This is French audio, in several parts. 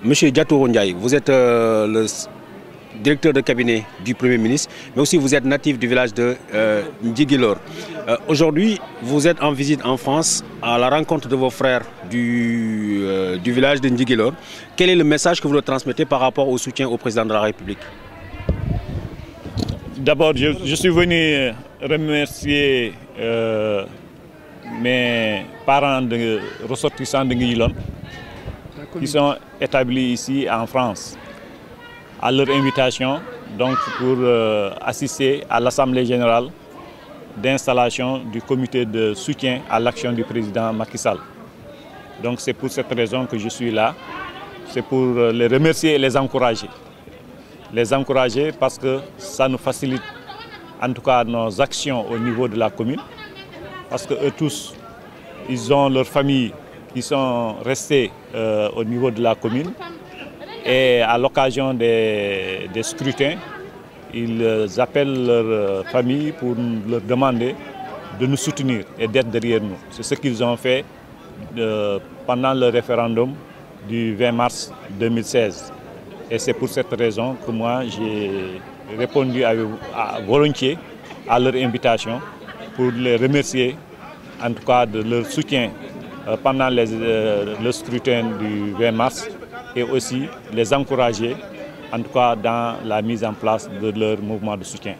Monsieur Diatou Ndiaye, vous êtes le directeur de cabinet du Premier ministre, mais aussi vous êtes natif du village de Ndjigilor. Aujourd'hui, vous êtes en visite en France à la rencontre de vos frères du village de Ndjigilor. Quel est le message que vous leur transmettez par rapport au soutien au président de la République? D'abord, je suis venu remercier mes parents ressortissants de Ndjigilor qui sont établis ici en France, à leur invitation donc pour assister à l'Assemblée générale d'installation du comité de soutien à l'action du président Macky Sall. Donc c'est pour cette raison que je suis là, c'est pour les remercier et les encourager. Les encourager parce que ça nous facilite en tout cas nos actions au niveau de la commune, parce que eux tous, ils ont leur famille qui sont restés au niveau de la commune, et à l'occasion des scrutins, ils appellent leur famille pour leur demander de nous soutenir et d'être derrière nous. C'est ce qu'ils ont fait pendant le référendum du 20 mars 2016. Et c'est pour cette raison que moi j'ai répondu volontiers à leur invitation pour les remercier en tout cas de leur soutien pendant le scrutin du 20 mars et aussi les encourager en tout cas dans la mise en place de leur mouvement de soutien.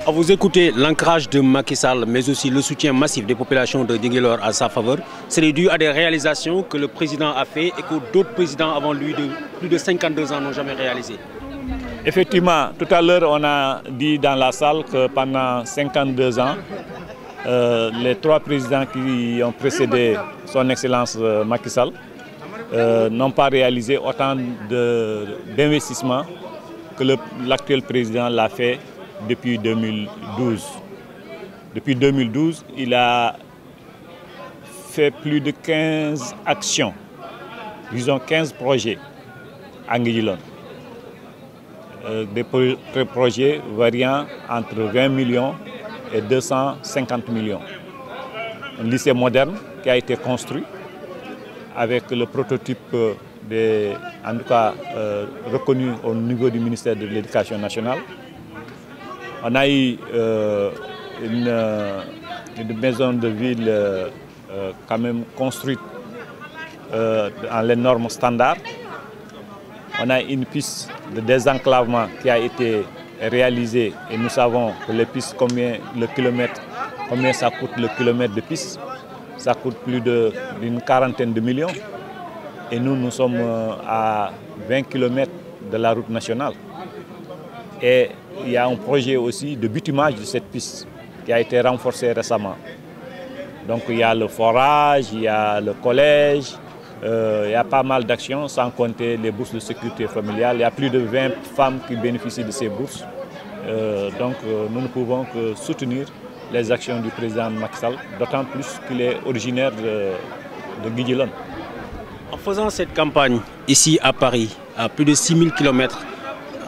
À vous écouter l'ancrage de Macky Sall, mais aussi le soutien massif des populations de Ndjigilor à sa faveur, c'est dû à des réalisations que le président a fait et que d'autres présidents avant lui de plus de 52 ans n'ont jamais réalisées. Effectivement, tout à l'heure on a dit dans la salle que pendant 52 ans, les trois présidents qui ont précédé son Excellence Macky Sall n'ont pas réalisé autant d'investissements que l'actuel président l'a fait depuis 2012. Depuis 2012, il a fait plus de 15 actions, disons 15 projets à Ndjigilor. Des projets variant entre 20 millions et 250 millions. Un lycée moderne qui a été construit avec le prototype en tout cas reconnu au niveau du ministère de l'Éducation nationale. On a eu une maison de ville quand même construite dans les normes standards. On a une piste de désenclavement qui a été réalisée et nous savons que les pistes, combien ça coûte le kilomètre de piste. Ça coûte plus d'une quarantaine de millions. Et nous sommes à 20 km de la route nationale. Et il y a un projet aussi de bitumage de cette piste qui a été renforcé récemment. Donc il y a le forage, il y a le collège, il y a pas mal d'actions, sans compter les bourses de sécurité familiale. Il y a plus de 20 femmes qui bénéficient de ces bourses. Donc nous ne pouvons que soutenir les actions du président Macky Sall, d'autant plus qu'il est originaire de Ndjigilor. En faisant cette campagne ici à Paris, à plus de 6000 km,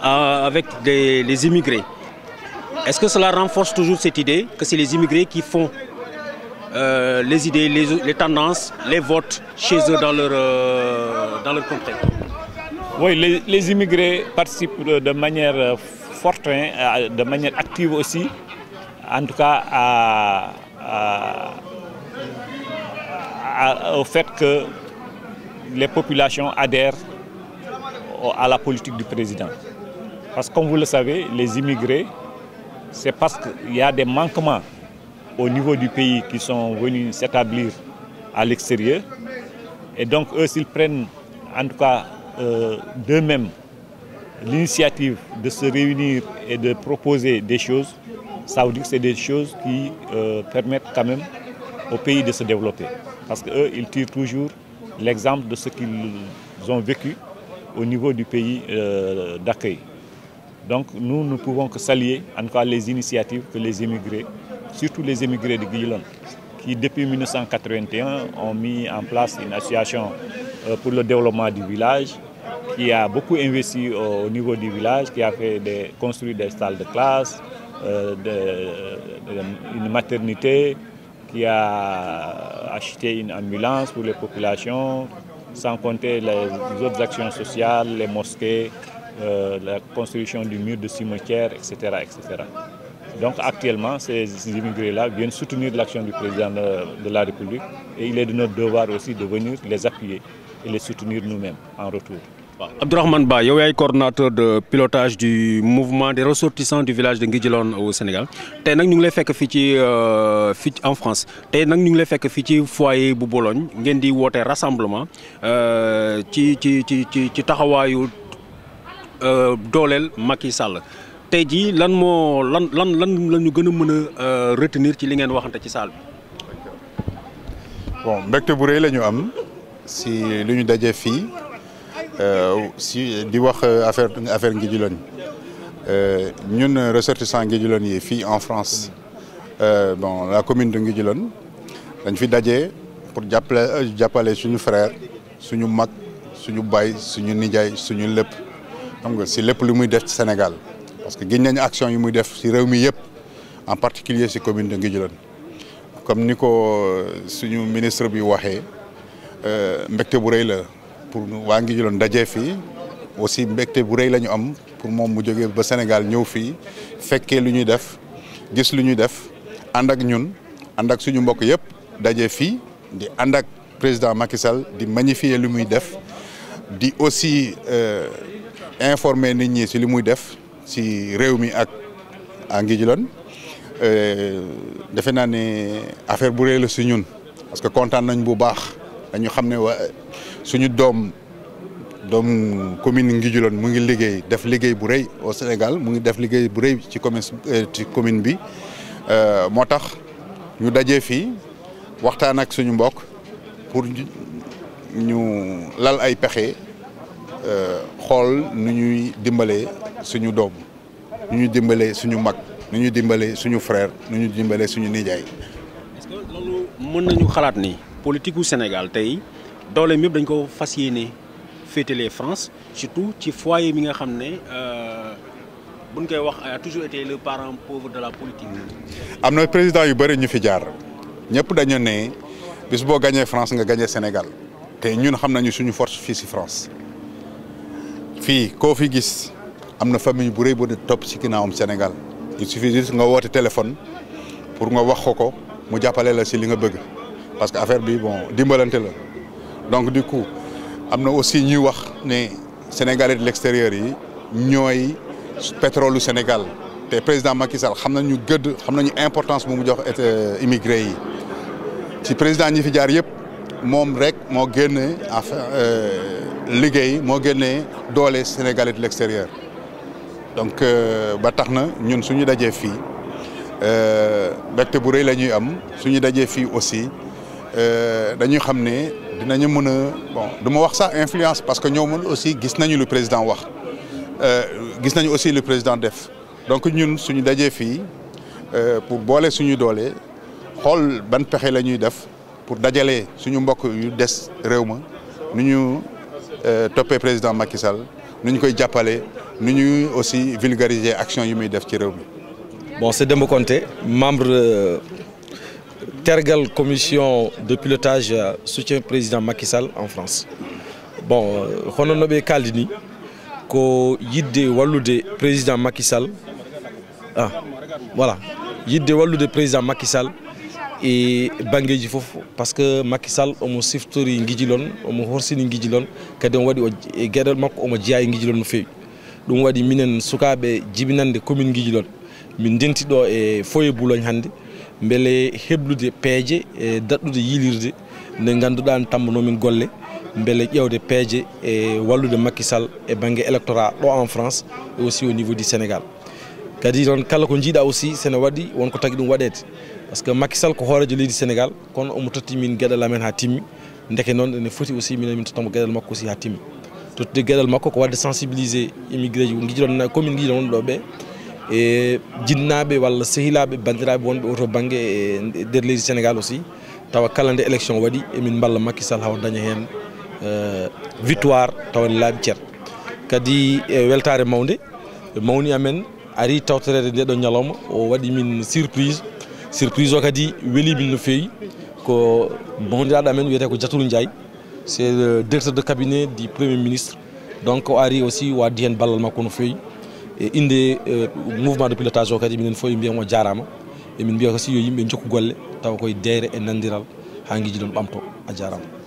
avec les immigrés, est-ce que cela renforce toujours cette idée que c'est les immigrés qui font les idées, les tendances, les votes chez eux dans leur contrée? Oui, les immigrés participent de manière forte, de manière active aussi, en tout cas au fait que les populations adhèrent à la politique du président. Parce que comme vous le savez, les immigrés, c'est parce qu'il y a des manquements au niveau du pays qui sont venus s'établir à l'extérieur. Et donc eux, s'ils prennent en tout cas d'eux-mêmes l'initiative de se réunir et de proposer des choses, ça veut dire que c'est des choses qui permettent quand même au pays de se développer. Parce qu'eux, ils tirent toujours l'exemple de ce qu'ils ont vécu au niveau du pays d'accueil. Donc nous ne pouvons que saluer en tout cas les initiatives que les immigrés, surtout les immigrés de Ndjigilor, qui depuis 1981 ont mis en place une association pour le développement du village, qui a beaucoup investi au niveau du village, qui a construit des salles de classe, une maternité, qui a acheté une ambulance pour les populations, sans compter les autres actions sociales, les mosquées, la construction du mur de cimetière, etc., etc. Donc actuellement, ces immigrés-là viennent soutenir l'action du président de la République et il est de notre devoir aussi de venir les appuyer et les soutenir nous-mêmes en retour. Abdourahmane Ba, yow yaay coordonnateur de pilotage du mouvement des ressortissants du village de Nguidjilone au Sénégal. Tey nag ñu ngi lay fekk fii en France tey nag ñu ngi lay fekk fii ci foyer bu Bologne ngeen di woote rassemblement ci taxawaayu dooleel Macky Sall. Tey jii lan la ñu gën a mën a retenir ci li ngeen waxante ci salle bi. Bon, mbégte bu rëy la ñu am si lu ñu daje fii. Si di wax affaire Nguidjilone ñun ressortissants Nguidjilone yi fii en France bon la commune de Nguidjilone dañ fi daje pour jàppale suñu frère suñu mag suñu baay suñu nijaay suñu lépp xam nga si lépp lu muy def ci Sénégal parce que gis nañu action yi muy def si réew mi yëpp en particulier si commune de Nguidjilone comme ni ko suñu ministre bi waxee mbégte bu rëy la. Pour waa Nguidjilone dajee fii aussi mbégte bu rëy la ñu am pour moom mu jógee ba Sénégal ñëw fii fekkee lu ñuy def gis lu ñuy def ànd ak ñun ànd ak suñu mbokk yëpp dajee fii di ànd ak président Macky Sall di magnifier lu muy def di aussi informer nit ñi si li muy def si réew mi ak Nguidjilone defe naa ne affaire bu rëy la si ñun parce que kontaan nañ bu baax dañu xam ne suñu doom commune Nguidjilone mu ngi liggéey def liggéey bu rëy au Sénégal mu ngi def liggéey bu rëy ci commune bi moo tax ñu dajee fii waxtaan ak suñu mbokk pour ñu lal ay pexe xool nu ñuy dimbalee suñu doom nu ñuy dimbalee suñu mag nu ñuy dimbalee suñu frère nu ñuy dimbalee suñu nijaay. Est-ce que loolu mën nañu xalaat ni politique gu Sénégal tey doole yëpp dañ ko fas yéene féetale France surtout ci foyer mi nga xam ne buñ koy wax a toujours été le parent pauvre de la politique. am na président yu bëri ñu fi jaar ñëpp dañu ne bis boo gagné France nga gagné Sénégal te ñun xam nañu suñu force fii si France fii koo fi gis am na famille bu rëy bu topp ci ginnaawam Sénégal il suffit juste nga woote téléphone pour nga wax ko mu jàppale la si li nga bëgg parce que affaire bi bon dimbalante la. Donc du coup am na aussi ñuy wax ne Sénégalais de l'extérieur yi ñooy pétrole du Sénégal te président Macky Sall xam nañu gëdd xam nañu importance bu mu jox immigré yi ci président ñi fi jaar yëpp moom rek moo génne liggéey moo génne doole Sénégalais de l'extérieur donc ba tax na ñun suñu dajee fii mbégte bu rëy la ñuy am suñu dajee fii aussi dañuy xam ne dinañu mën a bon du ma wax sax influence parce que ñoom aussi gis nañu lu président wax gis nañu aussi lu président def donc ñun suñu dajee fii pour boole suñu doole xool ban pexe la ñuy def pour dajale suñu mbokk yu des réew ma nu ñu toppee président Macky Sall nu ñu koy jàppale nu ñuy aussi vulgariser action yi muy def ci réew mi. Bon, c'est Demba Konté, membre tergal commission de pilotage soutien président Macky Sall en France. Bon, hono no ɓe kaldi ni ko yidde wallude président Macky Sall voilà yidde wallude président Macky Sall e bangeji fof parce que Macky Sall omo siftori Nguidjilone omo horsini Nguidjilone kadi on waɗi e gueɗal makko omo jeeya e Nguidjilone no fewi ɗum waɗi minen sukaɓe jibinande commune Nguidjilone min denti ɗo e foye Boulogne hannde beele heblude peeje e daɗɗude yilirde nde ngannduɗaa tambanomin golle beele ƴewde peeje e wallude Macky Sall e baŋnge électorat ɗo en France et aussi au niveau du Sénégal kadi noon kala ko jiiɗa aussi sene waɗi wonko tagi ɗum waɗede par ce que Macky Sall ko hoorejo leydi Sénégal kono omo totti min gueɗal amen ha timmi ndeke noon ene foti aussi minen min tottamo gueɗal makko aussi ha timmi tottude gueɗal makko ko wadde sensibiliser immigré ji Nguidjilone commune Nguidjilone wonɗo ɓe e jinnaɓe walla sehilaɓe bandiraɓe wonɓe oto banggue e nder leydi Sénégal aussi tawa kala nde élection waɗi emin balla Macky Sall hawa daña hen victoire tawa ne laaɓi ceer kadi e weltare mawde mawni amen ari tawtorede nde ɗo ñalawma o waɗi min surprise o kadi welimin no fewi ko mawdiraɗo amen wiyete ko Diatouru Ndiaye c'est le directeur de cabinet du Premier ministre. Donc, on a aussi Wadien Balal Makono Feuille et inde mouvement de pilotage au Kadi, Minen Foy, bien moi Jarama, et Min bien aussi, Yimbe Njoku Golle, Tawakoy Dere et Nandiral, Hangi Jidon Bamto, à Jarama.